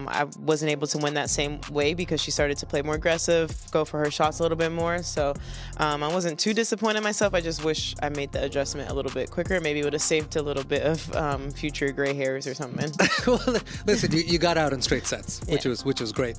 I wasn't able to win that same way because she started to play more aggressive, go for her shots a little bit more. So I wasn't too disappointed in myself. I just wish I made the adjustment a little bit quicker. Maybe it would have saved a little bit of future gray hairs or something. Well, listen, you got out in straight sets, which was great.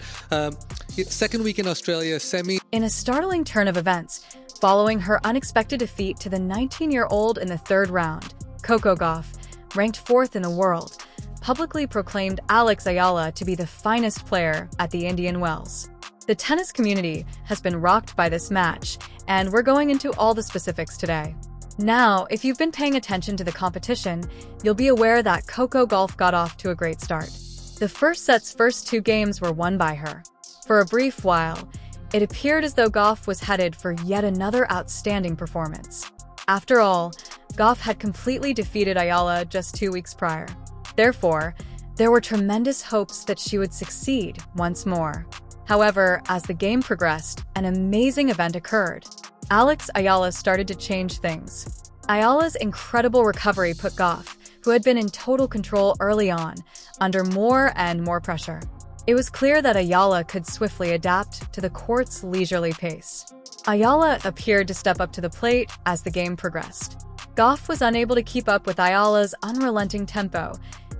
Second week in Australia, semi. In a startling turn of events, following her unexpected defeat to the 19-year-old in the third round, Coco Gauff, ranked 4th in the world, publicly proclaimed Alex Eala to be the finest player at the Indian Wells. The tennis community has been rocked by this match, and we're going into all the specifics today. Now, if you've been paying attention to the competition, you'll be aware that Coco Gauff got off to a great start. The first set's first 2 games were won by her. For a brief while, it appeared as though Gauff was headed for yet another outstanding performance. After all, Gauff had completely defeated Eala just 2 weeks prior. Therefore, there were tremendous hopes that she would succeed once more. However, as the game progressed, an amazing event occurred. Alex Eala started to change things. Ayala's incredible recovery put Gauff, who had been in total control early on, under more and more pressure. It was clear that Eala could swiftly adapt to the court's leisurely pace. Eala appeared to step up to the plate as the game progressed. Gauff was unable to keep up with Ayala's unrelenting tempo,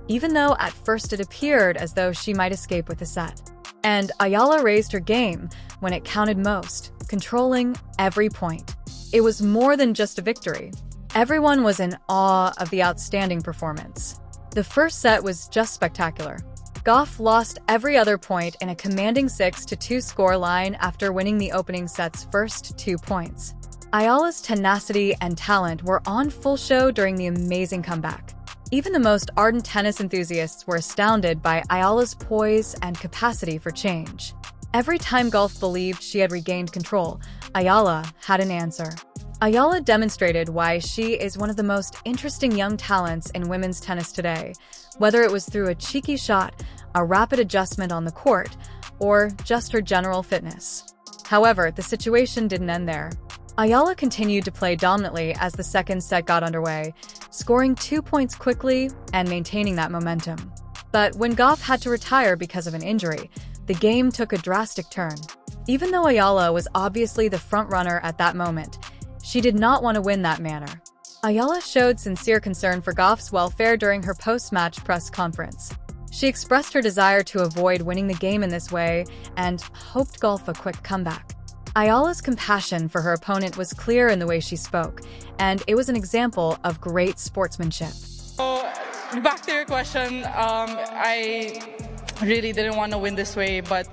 even though at first it appeared as though she might escape with the set. And Eala raised her game when it counted most, controlling every point. It was more than just a victory. Everyone was in awe of the outstanding performance. The first set was just spectacular. Gauff lost every other point in a commanding 6-2 scoreline after winning the opening set's first 2 points. Ayala's tenacity and talent were on full show during the amazing comeback. Even the most ardent tennis enthusiasts were astounded by Ayala's poise and capacity for change. Every time Gauff believed she had regained control, Eala had an answer. Eala demonstrated why she is one of the most interesting young talents in women's tennis today, whether it was through a cheeky shot, a rapid adjustment on the court, or just her general fitness. However, the situation didn't end there. Eala continued to play dominantly as the second set got underway, scoring 2 points quickly and maintaining that momentum. But when Gauff had to retire because of an injury, the game took a drastic turn. Even though Eala was obviously the front-runner at that moment, she did not want to win that manner. Eala showed sincere concern for Gauff's welfare during her post-match press conference. She expressed her desire to avoid winning the game in this way and hoped Gauff a quick comeback. Ayala's compassion for her opponent was clear in the way she spoke, and it was an example of great sportsmanship. So, back to your question, I really didn't want to win this way, but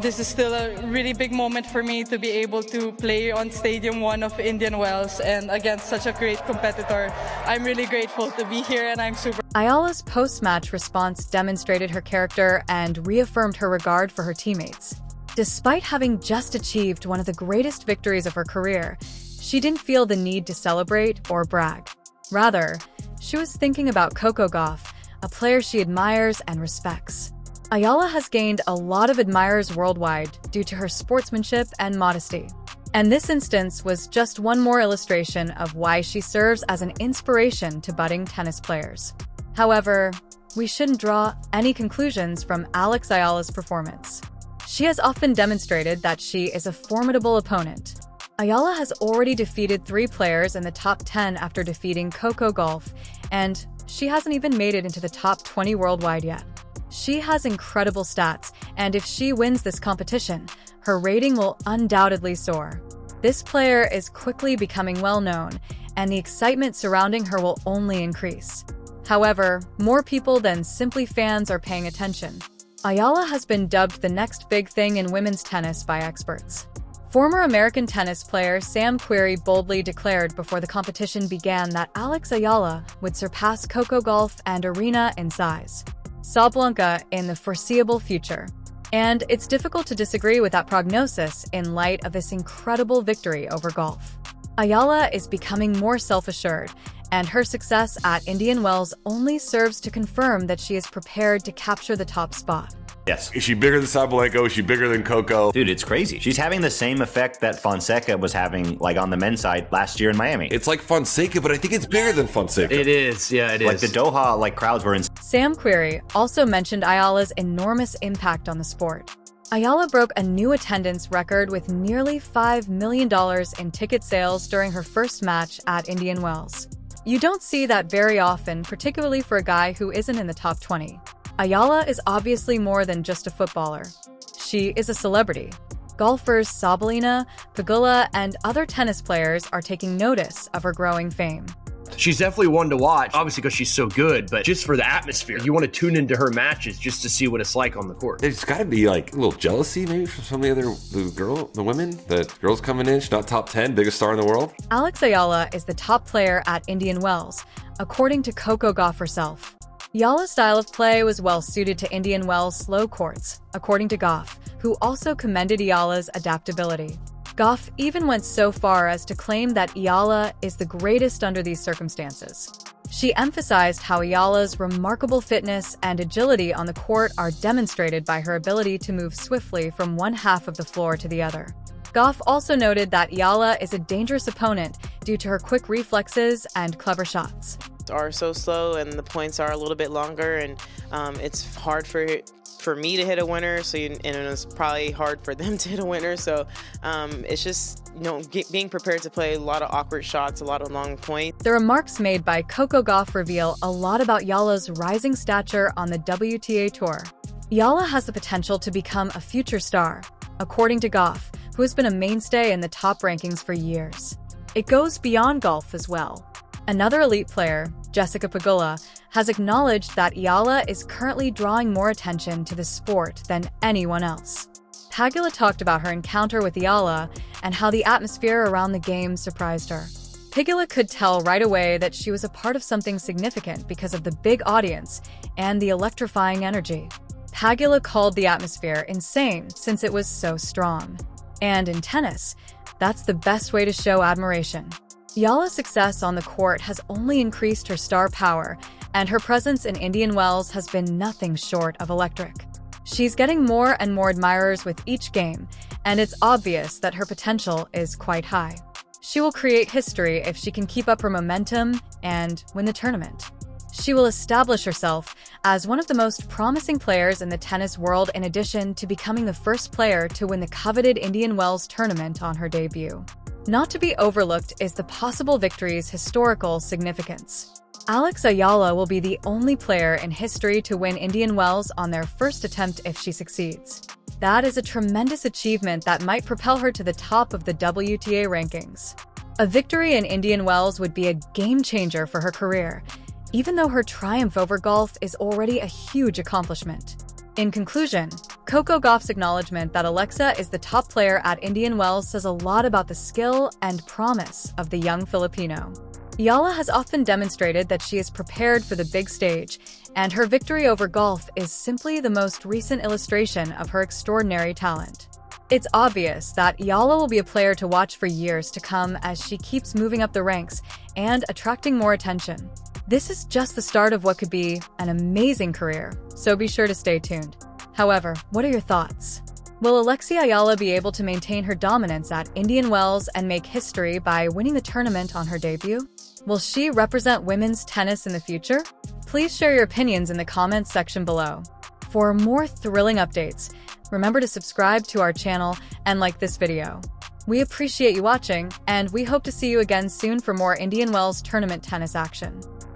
this is still a really big moment for me to be able to play on Stadium 1 of Indian Wells and against such a great competitor. I'm really grateful to be here, and I'm super. Ayala's post-match response demonstrated her character and reaffirmed her regard for her teammates. Despite having just achieved one of the greatest victories of her career, she didn't feel the need to celebrate or brag. Rather, she was thinking about Coco Gauff, a player she admires and respects. Eala has gained a lot of admirers worldwide due to her sportsmanship and modesty. And this instance was just one more illustration of why she serves as an inspiration to budding tennis players. However, we shouldn't draw any conclusions from Alex Eala's performance. She has often demonstrated that she is a formidable opponent. Eala has already defeated 3 players in the top 10 after defeating Coco Gauff, and she hasn't even made it into the top 20 worldwide yet. She has incredible stats, and if she wins this competition, her rating will undoubtedly soar. This player is quickly becoming well-known, and the excitement surrounding her will only increase. However, more people than simply fans are paying attention. Eala has been dubbed the next big thing in women's tennis by experts. Former American tennis player Sam Querrey boldly declared before the competition began that Alex Eala would surpass Coco Gauff and Arena in size. Sabalenka in the foreseeable future. And it's difficult to disagree with that prognosis in light of this incredible victory over Gauff. Eala is becoming more self-assured, and her success at Indian Wells only serves to confirm that she is prepared to capture the top spot. Yes. Is she bigger than Sabalenka? Is she bigger than Coco? Dude, it's crazy. She's having the same effect that Fonseca was having, like, on the men's side last year in Miami. It's like Fonseca, but I think it's bigger than Fonseca. It is. Yeah, it is. Like, the Doha, like, crowds were in. Sam Query also mentioned Ayala's enormous impact on the sport. Eala broke a new attendance record with nearly $5 million in ticket sales during her first match at Indian Wells. You don't see that very often, particularly for a guy who isn't in the top 20. Eala is obviously more than just a footballer. She is a celebrity. Golfers Sabalina, Pegula, and other tennis players are taking notice of her growing fame. She's definitely one to watch, obviously because she's so good, but just for the atmosphere. You want to tune into her matches just to see what it's like on the court. There's got to be like a little jealousy maybe from some of the women. The girls coming in, she's not top 10, biggest star in the world. Alex Eala is the top player at Indian Wells, according to Coco Gauff herself. Eala's style of play was well suited to Indian Wells' slow courts, according to Gauff, who also commended Eala's adaptability. Gauff even went so far as to claim that Eala is the greatest under these circumstances. She emphasized how Eala's remarkable fitness and agility on the court are demonstrated by her ability to move swiftly from one half of the floor to the other. Gauff also noted that Eala is a dangerous opponent due to her quick reflexes and clever shots. Are so slow and the points are a little bit longer, and it's hard for me to hit a winner, and it's probably hard for them to hit a winner. So it's just, being prepared to play a lot of awkward shots, a lot of long points. The remarks made by Coco Gauff reveal a lot about Eala's rising stature on the WTA Tour. Eala has the potential to become a future star, according to Gauff, who has been a mainstay in the top rankings for years. It goes beyond golf as well. Another elite player, Jessica Pegula, has acknowledged that Eala is currently drawing more attention to the sport than anyone else. Pegula talked about her encounter with Eala and how the atmosphere around the game surprised her. Pegula could tell right away that she was a part of something significant because of the big audience and the electrifying energy. Pegula called the atmosphere insane since it was so strong. And in tennis, that's the best way to show admiration. Eala's success on the court has only increased her star power, and her presence in Indian Wells has been nothing short of electric. She's getting more and more admirers with each game, and it's obvious that her potential is quite high. She will create history if she can keep up her momentum and win the tournament. She will establish herself as one of the most promising players in the tennis world, in addition to becoming the first player to win the coveted Indian Wells tournament on her debut. Not to be overlooked is the possible victory's historical significance. Alex Eala will be the only player in history to win Indian Wells on their first attempt if she succeeds. That is a tremendous achievement that might propel her to the top of the WTA rankings. A victory in Indian Wells would be a game-changer for her career, even though her triumph over Gauff is already a huge accomplishment. In conclusion, Coco Gauff's acknowledgement that Alexa is the top player at Indian Wells says a lot about the skill and promise of the young Filipino. Eala has often demonstrated that she is prepared for the big stage, and her victory over Gauff is simply the most recent illustration of her extraordinary talent. It's obvious that Eala will be a player to watch for years to come as she keeps moving up the ranks and attracting more attention. This is just the start of what could be an amazing career, so be sure to stay tuned. However, what are your thoughts? Will Alexia Eala be able to maintain her dominance at Indian Wells and make history by winning the tournament on her debut? Will she represent women's tennis in the future? Please share your opinions in the comments section below. For more thrilling updates, remember to subscribe to our channel and like this video. We appreciate you watching, and we hope to see you again soon for more Indian Wells tournament tennis action.